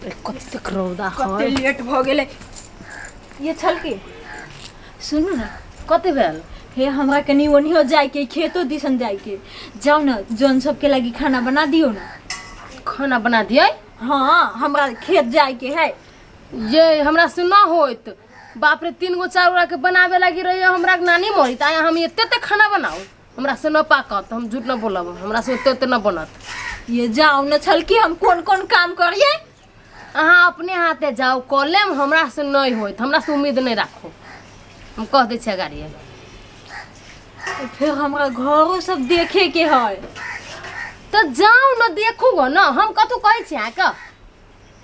कतेक रौदा कते लेट भ गेले। ये छल के सुनू ना कते भेल हे हमरा कनी ओनियो जाय के खेतो दिसन जाय के जाओ ना जोन सब के लगी खाना बना दियो ना। खाना बना दिए। हाँ हमरा खेत जाय के है। ये हमरा से ना होत बाप रे 3 गो 4 गो के बनावे लगी रही हमरा के नानी मोरी ता हम एते खाना बनाओ हमरा से न पाकत हम झूठ न बोलब हमरा से एते न बनत। ये जाओ न छल की हम कौन कौन काम करिए। अहाँ अपने हाथे जाओ कॉलेम हमरा से नहीं होत हमरा से उम्मीद नहीं राखो हम कह दे छे गाड़ी फिर हमरा घरों सब देखे के है तो जाओ न देखो न हम कथु कहै छी आ का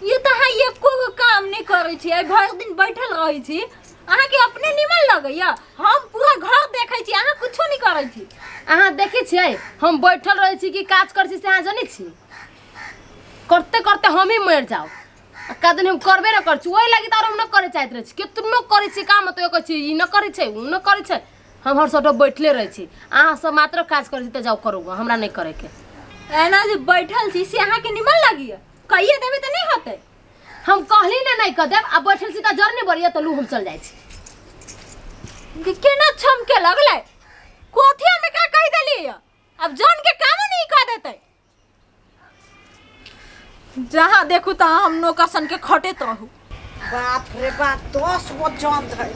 ये तो है एको काम नहीं करे छी भर दिन बैठल रही छी अहाँ के अपने निमन लगैया हम पूरा घर देखे छी अहाँ कुछो नहीं करे छी। अहाँ देखे छियै हम बैठल रहे छी कि काज कर छी से अहाँ जानै छी करते करते हम ही मर जाओ का दिन हम करबे न कर छी ओइ लागि त हम न करे चाहत रहे छी केतनो करे छी काम तो कहै छी ई न करे छै उ न करे छै हम हर सटो बैठले रहे छी अहाँ सब मात्र काज कर छी त जाओ करू हमरा नहीं करे के एना जे बैठल छी से अहाँ के निमन लगिया कहिए देबे त नहीं होते। हम कहली ना नहीं क देब अब बैठल छी त जर नहीं बरिया त लू हम चल जाय छी केना छमके लगले कोथिया में का कह देली अब जान के काम नहीं कर देते जहां देखू ता हम नौकरसन के खटे तो रहू। बाप रे बाप 10 गो जन है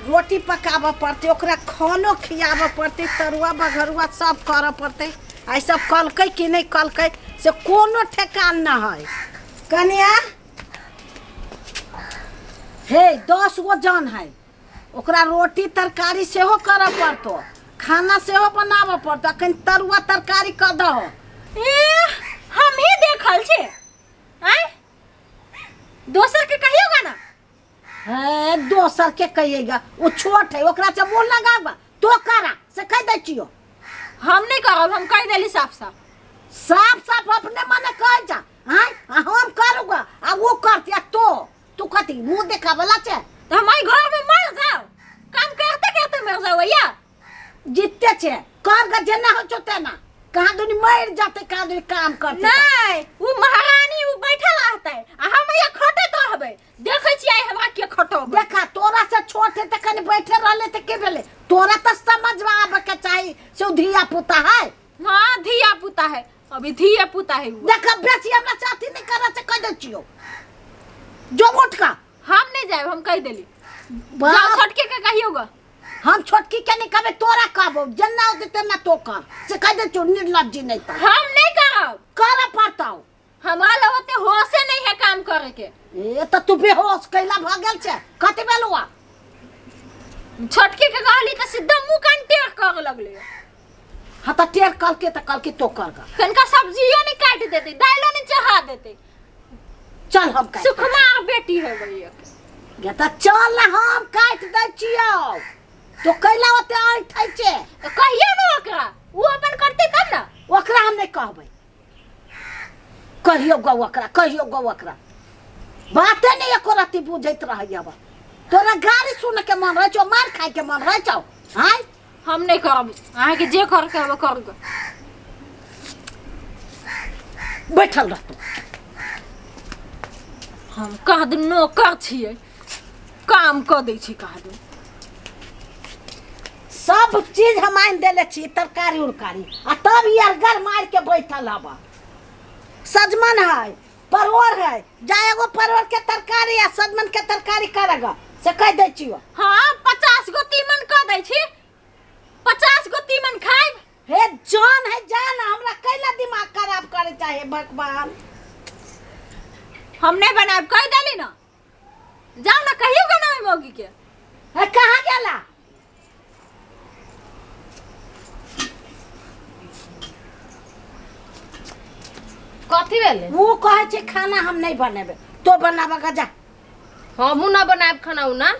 रोटी पकाबे पड़ते ओकरा खानो खियाबे पड़ते तरुआ बघरुआ सब करे पड़ते आई सब कलकै कि नहीं कलकै से कोनो ठेकान न है। कन्या हे 10 गो जन है ओकरा रोटी तरकारी सेहो करे पड़तो खाना सेहो बनाबे पड़तो अखन तरुआ तरकारी क दहो हम ही देखल छे आय दोसर के कहियोगा ना है दोसर के कहिएगा वो छोट है ओकरा से बोल लगाबा तो करा से कह दे छियो हम नहीं करब हम कह देली साफ साफ साफ साफ अपने मने कह जा हां हम करूंगा आ वो करती तू कथी मुंह देखावला छे तो हमारे घर में मर जाओ काम करते करते मर जाओ भैया जितते छे कर ग जेना हो चोते ना कहां दुनी मर जाते कहां दुनी काम करते नहीं वो महारानी वो बैठल रहते आ हम ये खटे तो हबे देखे छी हमरा के खटो देखा तोरा से छोटे त कने बैठे रहले त के भेले तोरा त समझ में आबे के चाहिए से धिया पुता है। हां धिया पुता है अभी धिया पुता है देखा बेसी हमरा साथी नहीं करे से कह दे छियो जो उठ का हम नहीं जाए हम कह देली जाओ छटके के कहियोगा हम छोटकी के नहीं कबे तोरा कहबो जन्ना होते तेना तो कर से कह दे तू निर्लज्जी नहीं त हम नहीं करब कर पड़ताओ हमरा लगते होशे नहीं है काम करे के ए त तू बेहोश कैला भ गेल छे कथि बेलुआ छटके के कहली त सीधा मुंह कान टेक कर लगले हां त टेर कल के तो कर गा कनका सब्जियों नहीं काट देते दालों नहीं चढ़ा देते चल हम काट सुखमार बेटी है भैया गे त चल हम काट दे छियो तो कैला होते ऐठै छे तो कहिए न ओकरा वो अपन करते तब ना ओकरा हम नहीं कहबै कहियो गो ओकरा बाते नहीं एको रति बुझैत रहैया बा तोरा गाड़ी सुन के मन रह छौ मार खाए के मन रह छौ हाय हम नहीं करब अहाँ के जे कर के हम कर बैठल रह तू हम कह दू नौकर छिए काम क दै छी कह दू सब चीज हम आइन देले छी तरकारी उरकारी आ तब यार घर मार के बैठल हबा सजमन है परवर है जाए एगो परवर के तरकारी या सजमन के तरकारी करेगा से कह दे छियो हां 50 गो तीमन क दै छी 50 गो तीमन खाए हे जान है जान हमरा कैला दिमाग खराब करे चाहे भगवान हम नहीं बनाब कह देली ना जाओ ना कहियोगा ना मोगी के है कहां गेला कथि भेले वो कहे छे खाना हम नहीं बनेबे तो बनाबा जा हम ना बनाब खाना उना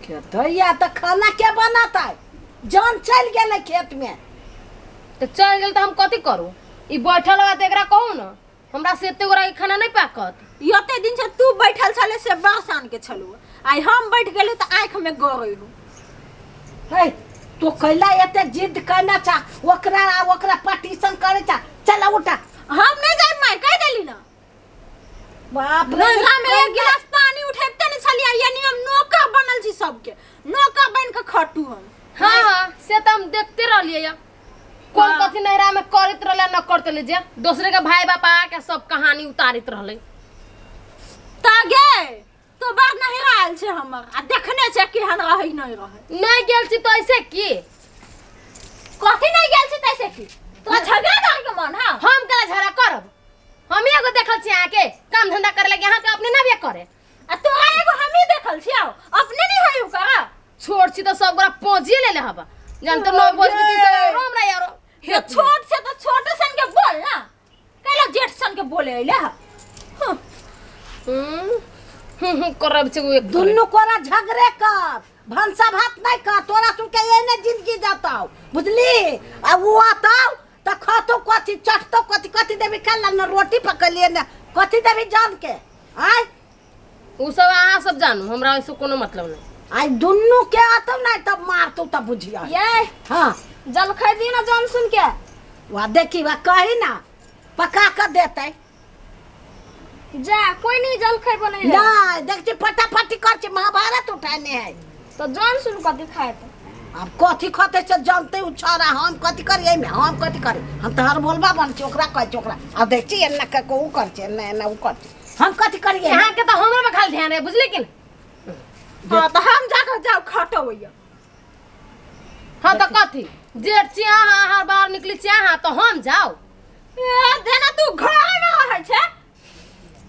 के दैया त खाना के बनाता है जान चल गेले खेत में तो चल गेल त हम कथि करू ई बैठल बा त एकरा कहू न हमरा से एते गोरा खाना नहीं पाकत यते दिन से तू बैठल छले से बरसान के छलु आई हम बैठ गेलु त आंख में गरई हूं हे तो कैला एते जिद करना चा ओकरा पार्टीशन करे चा चला उठा हम नहीं जाए मैं कह देली ना बाप रे नैरा में एक गिलास पानी उठेबते नहीं छलिया यानी हम नौकर बनल छी सबके नौकर बन के खटू हम हाँ हाँ से तो हम देखते रहलिए या कौन कथी नहरा में करत रहले न करते ले जे दूसरे के भाई बाप आके सब कहानी उतारित रहले तागे तो बार नहीं आयल छे हमर आ देखने छे केहन रहै नहीं रहै नहीं गेल छी तो ऐसे की कथी नहीं गेल छी तैसे की तो झगड़ा कर के मन हां हम कला झगड़ा करब हम एगो देखल छी आके काम धंधा करे लगे यहाँ के अपने ना भी करे आ तोरा एगो हमी देखल छी अपने नहीं है ओकरा छोड़ छी तो सब गोरा पहुंची ले ले हबा जान तो नो बोझ में से रोम रे यारो हे छोट से तो छोटे सन के बोल ना कैला जेठ सन के बोले आइले करब छी एक दुन्नु कोरा झगड़े कर भंसा भात नहीं कर तोरा तू के एने जिंदगी जाताओ बुझली आ वो आताओ त खातो कथी चटतो कथी कथी देबी कल न रोटी पकलिए न कथी देबी जान के आय उ सब अहाँ सब जानू हमरा ऐसे कोनो मतलब नहीं आय दुन्नु के आतो नहीं तब मार तू तब बुझिया ये हां जल खाई दी ना जान सुन के वा देखी वा कही ना पका कर देते जा कोई नहीं जल खाई बने नहीं देखती फटाफटी कर छी महाभारत उठाने है तो जान सुन के दिखाए तो अब कथी खते से जानते उछारा हम कथी करिए में हम कथी करे हम तो हर बोलबा बन छी ओकरा कह छी ओकरा अब देख छी एना के को कर छी एना उ कर छी हम कथी करिए यहाँ के तो हमरा में खाली ध्यान है बुझले कि हां तो हम जाकर जाओ खटोइया हाँ तो कथी जेठ छी अहाँ हर बार निकली छी अहाँ तो हम जाओ ए देना तू घर में रहै छे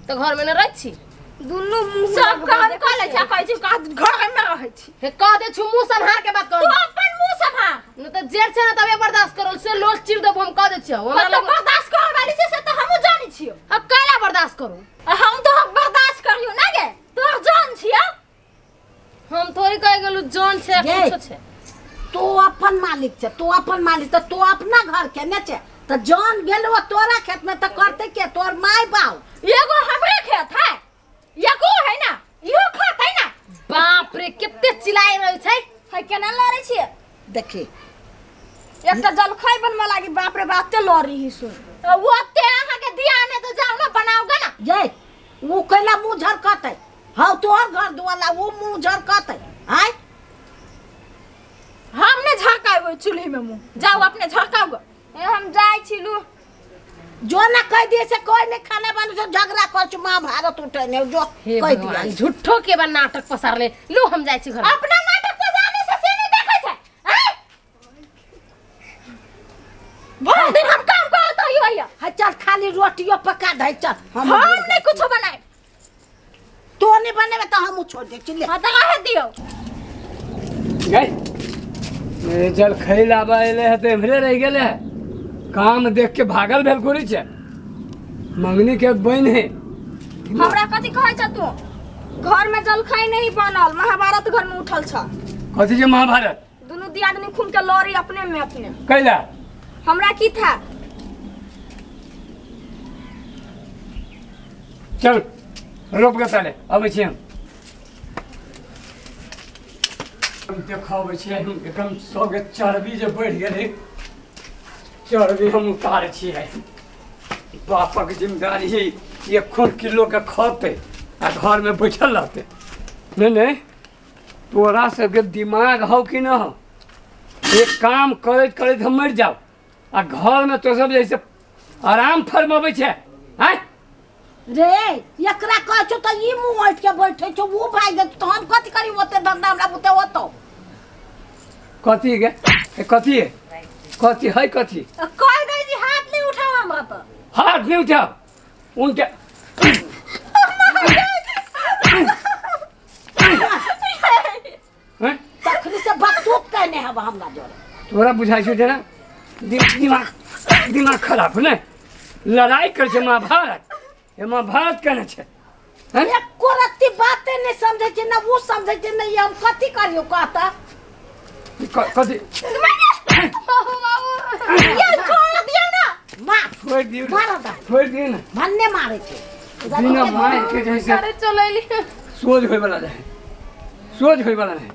तो घर में न रह छी दुन्नु मुंह सब काम कर ले छे कहै छी का घर में रहै छी हे कह दे छु मुंह संभार के बात तू कर अपन मुंह संभाल न तो जेठ छे न तबे बर्दाश्त करो से लोग चिर देब हम कह दे छी हमरा तो लग बर्दाश्त कर वाली से तो हम जानी छियो अब कैला बर्दाश्त करू हम तो बर्दाश्त करियो ना गे तोर जान छियो हम थोड़ी कह गेलु जान छे ये। कुछ छे तू अपन मालिक छे तू अपन मालिक तो तू अपना घर के ने छे तो जान गेलो तोरा खेत में तो करते के तोर माय बाप एगो हमरे खेत है एको है ना इहो खात है ना बाप रे कितने चिल्लाए रहै छै है केना लड़ै छियै देखी एकटा जलखै बनवा लागी बाप रे बाप ते लड़ी ही सुन ओते अहाँ के दिया ने तो जाओ ना बनाओगे ना ये वो कैला मुंह झरकते हां तोर घर दुआला वो मुंह झरकते आय हमने झरकाबो चूल्ही में मुंह जाओ अपने झरकाओ ए हम जाय छिलू जो ना कह दिए से कोई नहीं खाना बन से झगड़ा कर छु महाभारत उठे ने जो हे कह दिया भगवान झूठो के बा नाटक पसार ले लो हम जाय छी घर में। अपना नाटक को जाने से नहीं देखै छै हैं बहुत दिन हम काम करत होइया है चल खाली रोटियो पका दे चल हम नहीं कुछ बनाए तो नहीं बनेबे तो हम छोड़ दे चले हां तो रह दियो गई जल खैल आबा एले है तो एमरे रह गेले है काम देख के भागल भेल कोरी छे मंगनी के बहन है हमरा कथि कहै छ तू घर में जलखै नहीं बनल महाभारत घर में उठल छ कथी जे महाभारत दोनों दियादनी खून के लड़ी अपने में अपने कैला हमरा की था चल रोप के ताले अब छी हम देखाबै छी हम एकदम सब के चर्बी जे बढ़ गेलै चर्बी हम उतार छियै बापक जिम्मेदारी है 1 किलो के खते आ घर में बैठल रहते नहीं तोरा सबके दिमाग हो कि न हो एक काम करैत करैत हम मर जाओ आ घर में तो सब जैसे आराम फरमाबै छै हैं रे एकरा कह छु तो ई मुंह उठ के बैठे छु वो भाई दे तो हम कथि करी ओते धंधा हमरा बुते होतो कथी गे कथी है कथी है कथी कह दे जी हाथ नहीं उठाओ हमरा पर हाथ नहीं उठाओ उनके हैं तखनी से बकतूक कहने हब हमरा जोरे तोरा बुझाइ छै ना दिमाग खराब है ना लड़ाई कर छै महाभारत ये महाभारत कहने छै हैं एको रत्ती बातें नहीं समझे छै ना वो समझे छै ना ये हम कथि करियो कहता कथी ये छोड़ दिया ना मार छोड़ दियो मार दा छोड़ दियो ना भन्ने मारे छै बिना मार के जैसे अरे चलैली सोच होय वाला है सोच होय वाला है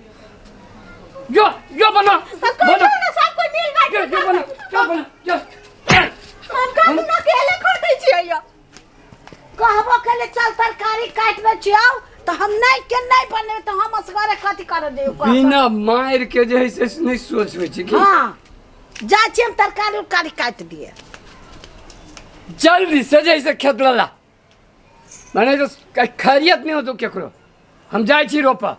जो बना बनो ना सब कोई मिल बैठ जो बना जो हम का ना अकेले खटै छियै या कहबो के पहले चल तरकारी काट दे छियौ तो हम नहीं के नहीं बने तो हम असगरे कथी कर देउ बिना मार के जे है से नहीं सोच होइ छै कि हां जा छी हम तरकारी उरकारी काट दिए जल्दी से जैसे खेत लला माने तो खैरियत नहीं हो तो केकरो हम जाय छी रोपा